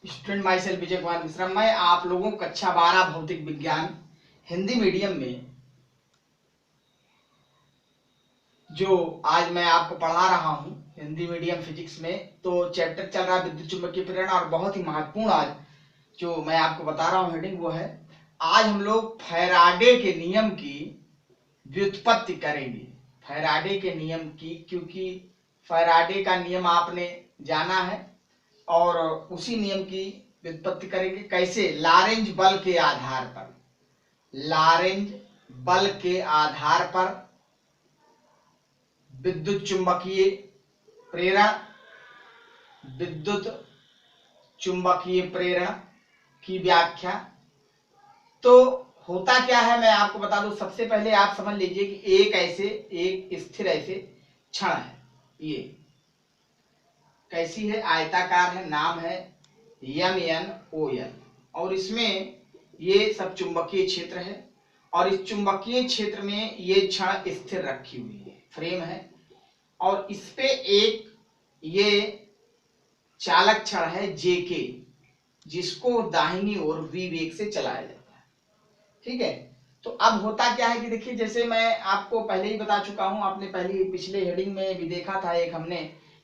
Student my self Vijay Kumar Mishra. मैं आप लोगों को कक्षा 12 भौतिक विज्ञान हिंदी मीडियम में जो आज मैं आपको पढ़ा रहा हूं हिंदी मीडियम फिजिक्स में, तो चैप्टर चल रहा है विद्युत चुंबकीय प्रेरण। और बहुत ही महत्वपूर्ण आज जो मैं आपको बता रहा हूं हेडिंग वो है, आज हम लोग फैराडे के नियम की व्युत्पत्ति करेंगे। फैराडे के नियम की, क्योंकि फैराडे का नियम आपने जाना है और उसी नियम की व्युत्पत्ति करेंगे। कैसे? लॉरेंज बल के आधार पर, लॉरेंज बल के आधार पर विद्युत चुंबकीय प्रेरण, विद्युत चुंबकीय प्रेरण की व्याख्या। तो होता क्या है मैं आपको बता दूं। सबसे पहले आप समझ लीजिए कि एक स्थिर ऐसे क्षण है, ये कैसी है? आयताकार है, नाम है MnOl, और इसमें ये सब चुंबकीय क्षेत्र है और इस चुंबकीय क्षेत्र में ये क्षण स्थिर रखी हुई है, फ्रेम है, और इस पे एक ये चालक क्षण है JK, जिसको दाहिनी ओर V वेग से चलाया जाता है। ठीक है, तो अब होता क्या है कि देखिए, जैसे मैं आपको पहले ही बता चुका हूं, आपने पहले पिछले हेडिंग में भी देखा था, एक हमने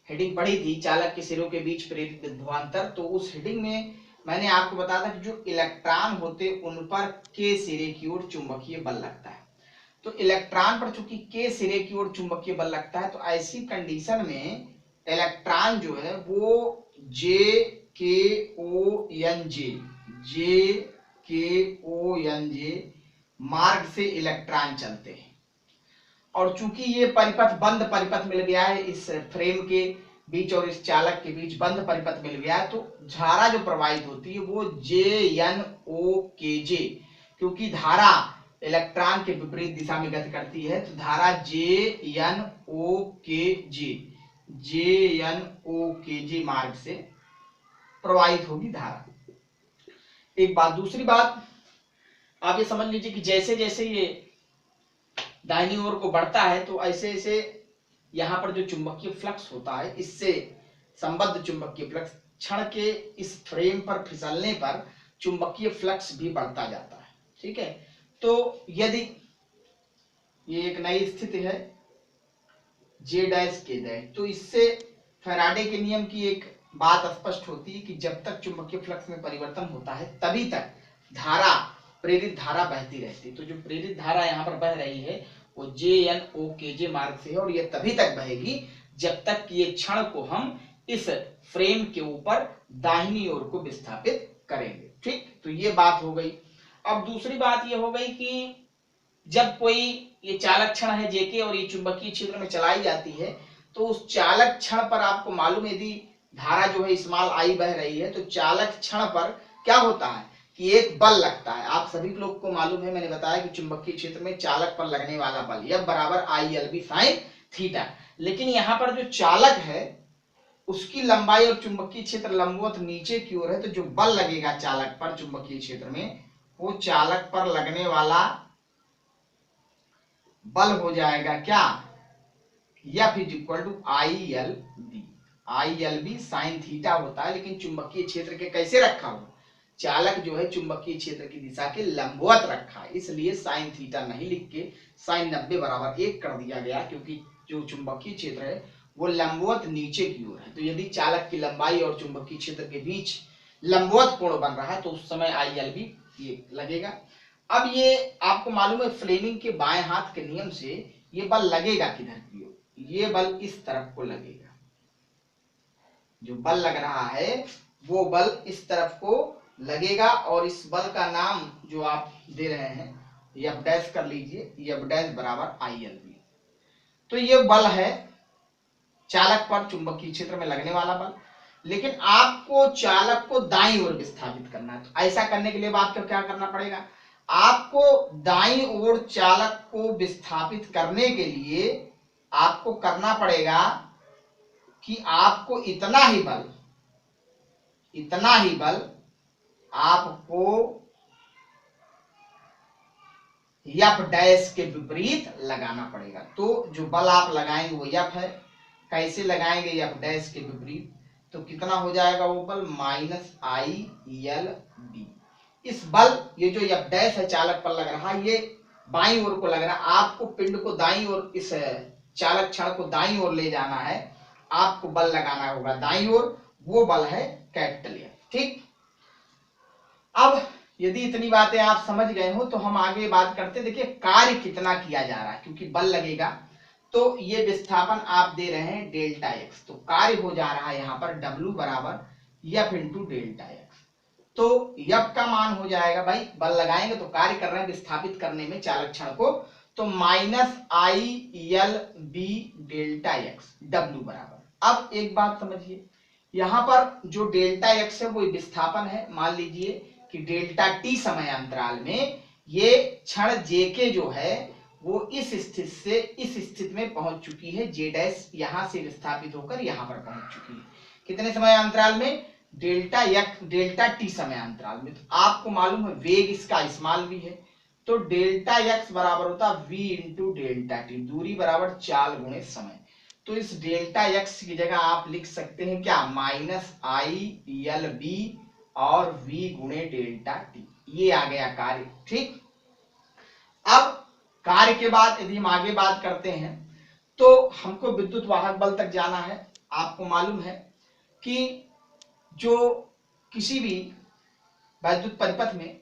हेडिंग पढ़ी थी चालक के सिरों के बीच प्रेरित विभवांतर। तो उस हेडिंग में मैंने आपको बताया था कि जो इलेक्ट्रॉन होते उन पर के सिरे की ओर चुंबकीय बल लगता है। तो इलेक्ट्रॉन पर चूंकि के सिरे की ओर चुंबकीय बल लगता है, तो ऐसी कंडीशन में इलेक्ट्रॉन जो है वो JKONJ मार्ग से इलेक्ट्रॉन चलते हैं। और चूंकि ये परिपथ बंद परिपथ मिल गया है, इस फ्रेम के बीच और इस चालक के बीच बंद परिपथ मिल गया है, तो धारा जो प्रवाहित होती है वो JNOKJ, क्योंकि धारा इलेक्ट्रॉन के विपरीत दिशा में गति करती है, तो धारा JNOKJ मार्ग से प्रवाहित होगी धारा। एक बात। दूसरी बात आप ये समझ लीजिए कि जैसे जैसे ये दाहिनी ओर को बढ़ता है, तो ऐसे ऐसे यहाँ पर जो चुंबकीय फ्लक्स होता है, इससे संबद्ध चुंबकीय फ्लक्स क्षण के इस फ्रेम पर फिसलने पर चुंबकीय फ्लक्स भी बढ़ता जाता है। ठीक है, तो यदि ये एक नई स्थिति है J', तो इससे फैराडे के नियम की एक बात स्पष्ट होती है कि जब तक चुंबकीय फ्लक्स में परिवर्तन होता है तभी तक धारा, प्रेरित धारा बहती रहती है। तो जो प्रेरित धारा यहाँ पर बह रही है वो JNOKJ मार्ग से है, और ये तभी तक बहेगी जब तक कि ये क्षण को हम इस फ्रेम के ऊपर दाहिनी ओर को विस्थापित करेंगे। ठीक, तो ये बात हो गई। अब दूसरी बात ये हो गई कि जब कोई ये चालक क्षण है JK और ये चुंबकीय क्षेत्र में चलाई जाती है, तो उस चालक क्षण पर आपको मालूम है, यदि धारा जो है स्मॉल I बह रही है, तो चालक क्षण पर क्या होता है कि एक बल लगता है। आप सभी लोग को मालूम है, मैंने बताया कि चुंबकीय क्षेत्र में चालक पर लगने वाला बल F बराबर ILB sin थीटा। लेकिन यहाँ पर जो चालक है उसकी लंबाई और चुंबकीय क्षेत्र लंबवत नीचे की ओर है, तो जो बल लगेगा चालक पर चुंबकीय क्षेत्र में, वो चालक पर लगने वाला बल हो जाएगा क्या? F = ILB। ILB sin theta होता है, लेकिन चुंबकीय क्षेत्र के कैसे रखा हो? चालक जो है चुंबकीय क्षेत्र की दिशा के लंबवत रखा है, इसलिए sin थीटा नहीं लिख के sin 90 बराबर 1 कर दिया गया, क्योंकि जो चुंबकीय क्षेत्र है वो लंबवत नीचे की ओर है। तो यदि चालक की लंबाई और चुंबकीय क्षेत्र के बीच लंबवत कोण बन रहा है, तो उस समय ILB ये लगेगा। अब ये आपको मालूम है फ्लेमिंग के बाएं हाथ के नियम से ये बल लगेगा किधर की ओर? ये बल इस तरफ को लगेगा। जो बल लग रहा है वो बल इस तरफ को लगेगा, और इस बल का नाम जो आप दे रहे हैं F' कर लीजिए, F' बराबर ILB। तो ये बल है चालक पर चुंबकीय क्षेत्र में लगने वाला बल। लेकिन आपको चालक को दाईं ओर विस्थापित करना है, तो ऐसा करने के लिए आपको क्या करना पड़ेगा? आपको दाईं ओर चालक को विस्थापित करने के लिए आपको करना पड़ेगा कि आपको इतना ही बल आपको F' के विपरीत लगाना पड़ेगा। तो जो बल आप लगाएंगे वो F है। कैसे लगाएंगे F' के विपरीत? तो कितना हो जाएगा वो बल -ILB। इस बल ये जो F डैश है चालक पर लग रहा है, ये बाईं ओर को लग रहा है। आपको पिंड को दाईं ओर, इस चालक क्षण को दाईं ओर ले जाना है, आपको बल लगाना होगा दाईं ओर, वो बल है कैपिटल F। ठीक, अब यदि इतनी बातें आप समझ गए हो तो हम आगे बात करते हैं। देखिए कार्य कितना किया जा रहा है, क्योंकि बल लगेगा तो ये विस्थापन आप दे रहे हैं डेल्टा x, तो कार्य हो जा रहा है यहाँ पर W बराबर F इंटू डेल्टा x। तो F का मान हो जाएगा, भाई बल लगाएंगे तो कार्य कर रहे हैं विस्थापित करने में चालक क्षण को, तो -ILB डेल्टा x W बराबर। अब एक बात समझिए, यहाँ पर जो डेल्टा x है वो विस्थापन है। मान लीजिए कि डेल्टा t समय अंतराल में ये क्षण JK जो है वो इस स्थिति से इस स्थिति में पहुंच चुकी है, J डैश यहां से विस्थापित होकर यहां पर पहुंच चुकी है। कितने समय अंतराल में? डेल्टा t समय अंतराल में। तो आपको मालूम है वेग इसका स्मॉल v है, तो डेल्टा x बराबर होता v इंटू डेल्टा t, दूरी बराबर चाल गुणे समय। तो इस डेल्टा x की जगह आप लिख सकते हैं क्या? -ILB और v गुणे डेल्टा t, ये आ गया कार्य। ठीक, अब कार्य के बाद यदि हम आगे बात करते हैं तो हमको विद्युत वाहक बल तक जाना है। आपको मालूम है कि जो किसी भी वैद्युत परिपथ में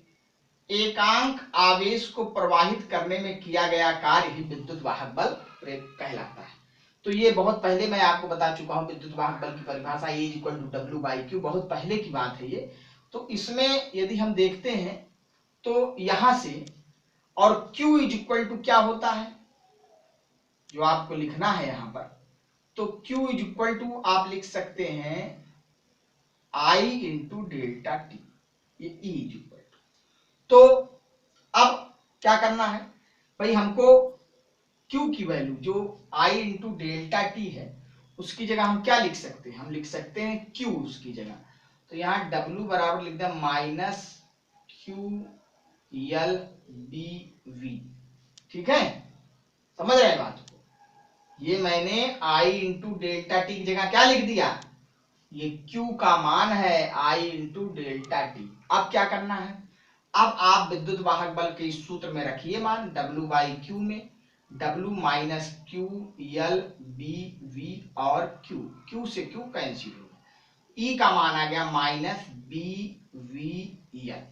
एकांक आवेश को प्रवाहित करने में किया गया कार्य ही विद्युत वाहक बल कहलाता है। तो ये बहुत पहले मैं आपको बता चुका हूं, विद्युत वाहक बल की परिभाषा E = W/Q, बहुत पहले की बात है ये। तो इसमें यदि हम देखते हैं तो यहां से, और Q = क्या होता है जो आपको लिखना है यहां पर, तो Q = आप लिख सकते हैं I इंटू डेल्टा टी, ये E = तो अब क्या करना है भाई, हमको Q की वैल्यू जो I इंटू डेल्टा टी है उसकी जगह हम क्या लिख सकते हैं? हम लिख सकते हैं Q उसकी जगह। तो यहाँ W बराबर लिख दें -QLBV। ठीक है, समझ रहे हैं बात को? ये मैंने I इंटू डेल्टा टी की जगह क्या लिख दिया? ये Q का मान है I इंटू डेल्टा टी। अब क्या करना है? अब आप विद्युत वाहक बल के इस सूत्र में रखिए मान W/Q में W - QLBV और Q से Q कैंसिल हो गया, E का मान आ गया -BVL,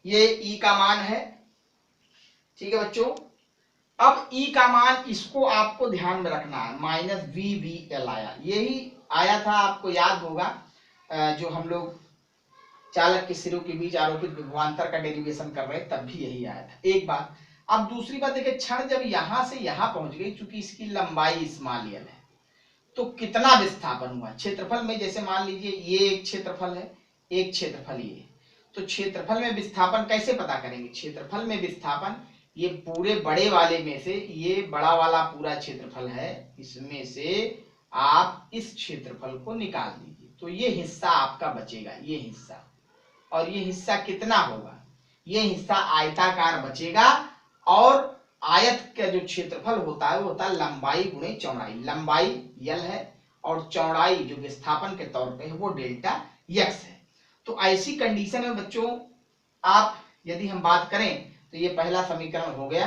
ये E का मान है। ठीक है बच्चों, अब E का मान इसको आपको ध्यान में रखना है, -VVL आया, यही आया था, आपको याद होगा जो हम लोग चालक के सिरों के बीच आरोपित विभवांतर का डेरिवेशन कर रहे तब भी यही आया था। एक बात। अब दूसरी बात देखिए, क्षण जब यहां से यहां पहुंच गई, चूंकि इसकी लंबाई स्मॉल l है, तो कितना विस्थापन हुआ क्षेत्रफल में? जैसे मान लीजिए ये एक क्षेत्रफल है, एक क्षेत्रफल ये, तो क्षेत्रफल में विस्थापन कैसे पता करेंगे? क्षेत्रफल में विस्थापन ये पूरे बड़े वाले में से, ये बड़ा वाला पूरा क्षेत्रफल है, इसमें से आप इस क्षेत्रफल को निकाल दीजिए, तो ये हिस्सा आपका बचेगा, ये हिस्सा, और ये हिस्सा कितना होगा? ये हिस्सा आयताकार बचेगा, और आयत का जो क्षेत्रफल होता है वो होता है लंबाई गुणे चौड़ाई। लंबाई L है और चौड़ाई जो विस्थापन के तौर पे है वो डेल्टा x है। तो ऐसी कंडीशन में बच्चों आप यदि हम बात करें तो ये पहला समीकरण हो गया।